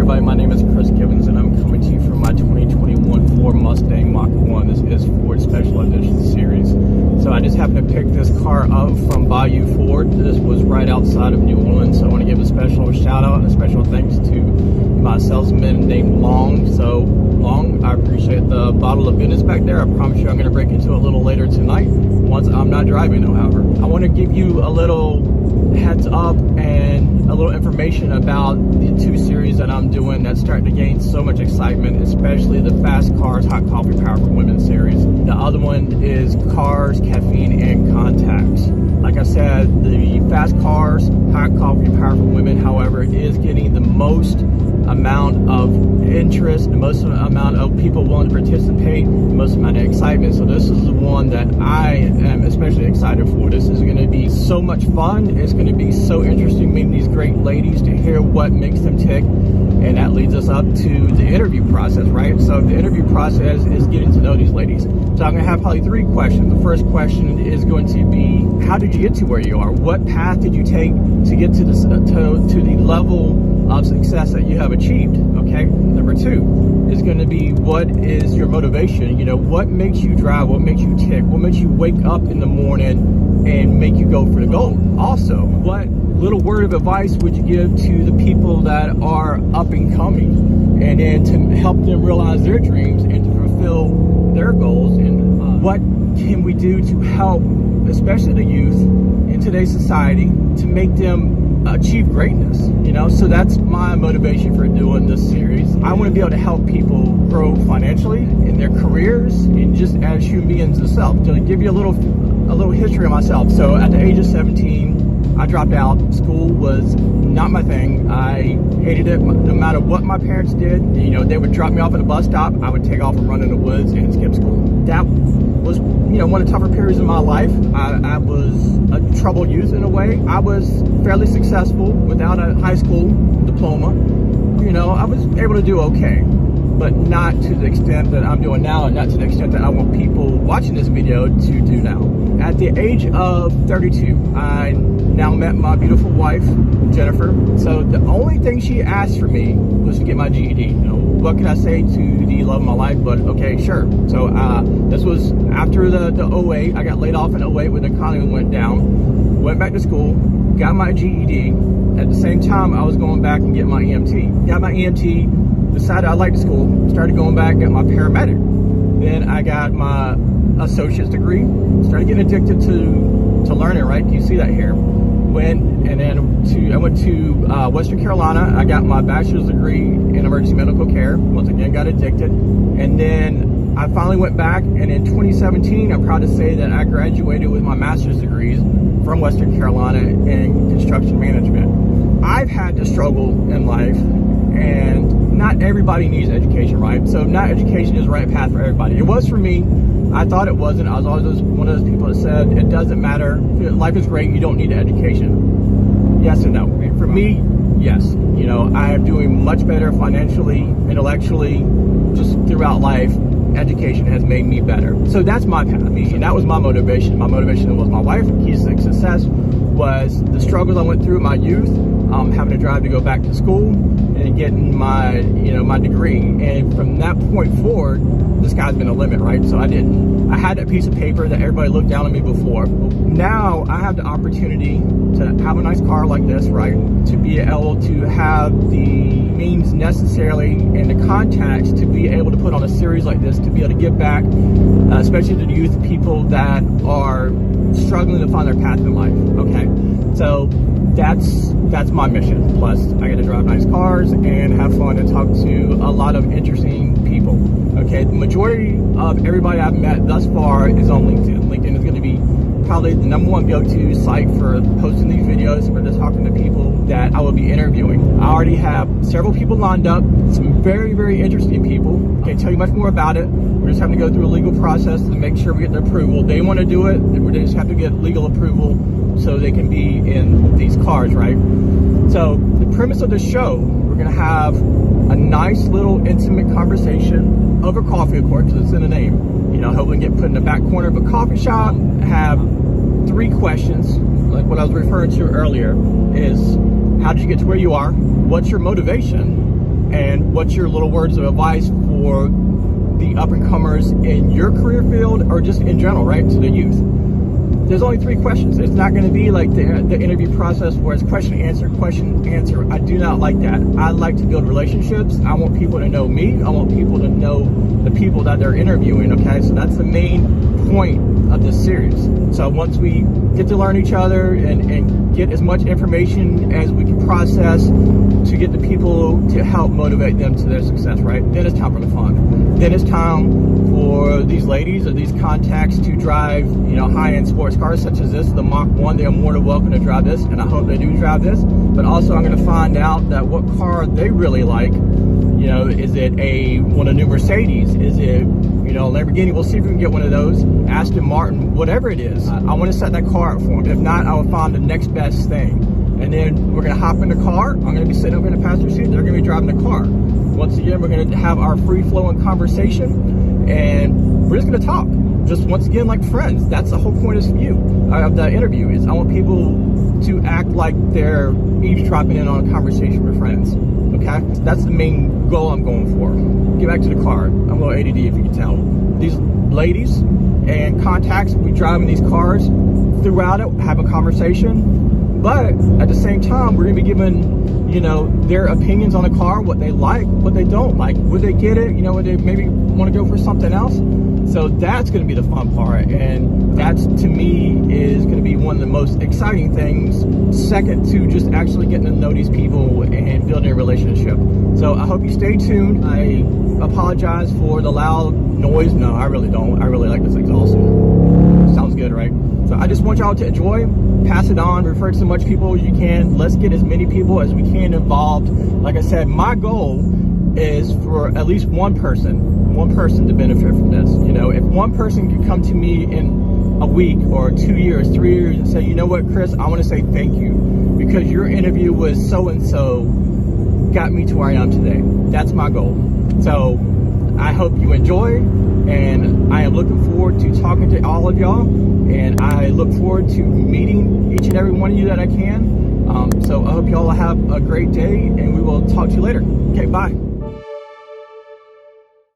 everybody, my name is Chris Gibbons and I'm coming to you from my 2021 Ford Mustang Mach 1. This is Ford Special Edition Series. So I just happened to pick this car up from Bayou Ford. This was right outside of New Orleans, so I want to give a special shout out and a special thanks to my salesman named Long. So Long, I appreciate the bottle of goodness back there. I promise you I'm going to break into it a little later tonight once I'm not driving, however. I want to give you a little heads up and a little information about the two series that I'm doing that's starting to gain so much excitement, especially the Fast Cars, Hot Coffee, Power for Women series. The other one is Cars, Caffeine, and Contacts. Like I said, the Fast Cars, Hot Coffee, Power for Women, however, is getting the most amount of interest, the most amount of people willing to participate, the most amount of excitement. So this is the one that I am especially excited for. This is going to be so much fun. It's going to be so interesting meeting these great ladies to hear what makes them tick. And that leads us up to the interview process, right? So the interview process is getting to know these ladies. So I'm going to have probably three questions. The first question is going to be, how did you get to where you are? What path did you take to get to this, to the level of success that you have achieved? Okay. Number two is going to be, what is your motivation? You know, what makes you drive? What makes you tick? What makes you wake up in the morning and make you go for the goal? Also, what little word of advice would you give to the people that are up and coming, and then to help them realize their dreams and to fulfill their goals? And what can we do to help, especially the youth in today's society, to make them achieve greatness? You know, so that's my motivation for doing this series. I want to be able to help people grow financially in their careers and just as human beings themselves. To give you a little history of myself. So at the age of 17, I dropped out. School was not my thing. I hated it. No matter what my parents did, you know, they would drop me off at a bus stop. I would take off and run in the woods and skip school. That was, you know, one of the tougher periods of my life. I was a troubled youth in a way. I was fairly successful without a high school diploma. You know, I was able to do okay, but not to the extent that I'm doing now, and not to the extent that I want people watching this video to do now. At the age of 32, I now met my beautiful wife, Jennifer. So the only thing she asked for me was to get my GED. You know, what can I say to the love of my life? But okay, sure. So this was after the 08. I got laid off in 08 when the economy went down. Went back to school, got my GED. At the same time, I was going back and getting my EMT. Got my EMT, decided I liked school, started going back, got my paramedic. Then I got my associate's degree, started getting addicted to learning, right? You see that here. I went to Western Carolina. I got my bachelor's degree in emergency medical care. Once again, got addicted. And then I finally went back, and in 2017, I'm proud to say that I graduated with my master's degrees from Western Carolina in construction management. I've had to struggle in life, and not everybody needs education, right? So not education is the right path for everybody. It was for me. I thought it wasn't. I was always one of those people that said, it doesn't matter. Life is great. You don't need education. Yes and no. For me, yes. You know, I am doing much better financially, intellectually, just throughout life. Education has made me better. So that's my path. And that was my motivation. My motivation was my wife. Keys to success was the struggles I went through in my youth, having to drive to go back to school and getting my, you know, my degree. And from that point forward, the sky's been the limit, right? So I had that piece of paper that everybody looked down on me before. Now I have the opportunity to have a nice car like this, right? To be able to have the means necessarily and the contacts to be able to put on a series like this, to be able to give back, especially to the youth, people that are struggling to find their path in life. Okay, so that's my mission. Plus, I get to drive nice cars and have fun and talk to a lot of interesting people. Okay, the majority of everybody I've met thus far is on LinkedIn. LinkedIn is going to be probably the #1 go-to site for posting these videos, for just talking to people that I will be interviewing. I already have several people lined up, some very, very interesting people. Can't tell you much more about it. We're just having to go through a legal process to make sure we get the approval. They want to do it, they just have to get legal approval so they can be in these cars, right? So the premise of the show, we're going to have a nice little intimate conversation over coffee, of course, because it's in the name. You know, hopefully get put in the back corner of a coffee shop, have 3 questions, like what I was referring to earlier, is how did you get to where you are? What's your motivation? And what's your little words of advice for the up-and-comers in your career field, or just in general, right, to the youth? There's only 3 questions. It's not going to be like the interview process where it's question, answer, question, answer. I do not like that. I like to build relationships. I want people to know me. I want people to know the people that they're interviewing, okay? So that's the main point of this series. So once we get to learn each other and get as much information as we can process to get the people to help motivate them to their success, right? Then it's time for the fun. Then it's time for these ladies or these contacts to drive, you know, high-end sports cars such as this, the Mach 1. They are more than welcome to drive this, and I hope they do drive this. But also I'm going to find out that what car they really like. You know, is it one of the new Mercedes? Is it, you know, Lamborghini? We'll see if we can get one of those. Aston Martin, whatever it is. I want to set that car up for them. If not, I will find the next best thing. And then we're going to hop in the car. I'm going to be sitting over in the passenger seat. They're going to be driving the car. Once again, we're going to have our free-flowing conversation, and we're just going to talk. Just once again, like friends. That's the whole point of the interview. Is I want people to act like they're eavesdropping in on a conversation with friends. Okay? That's the main goal I'm going for. Get back to the car. I'm a little ADD, if you can tell. These ladies and contacts, we driving these cars throughout it, have a conversation. But at the same time, we're going to be giving, you know, their opinions on the car, what they like, what they don't like. Would they get it? You know, would they maybe want to go for something else? So that's going to be the fun part. And that's, to me, is going to be one of the most exciting things, second to just actually getting to know these people and building a relationship. So I hope you stay tuned. I apologize for the loud noise. No, I really don't. I really like this exhaust. Sounds good, right? So I just want y'all to enjoy, pass it on, refer to as much people as you can. Let's get as many people as we can involved. Like I said, my goal is for at least one person to benefit from this. You know, if one person could come to me in a week or 2 years, 3 years and say, you know what, Chris, I want to say thank you because your interview was so-and-so got me to where I am today. That's my goal. So I hope you enjoy, and I am looking forward to talking to all of y'all, and I look forward to meeting each and every one of you that I can. So I hope y'all have a great day, and we will talk to you later. Okay, bye.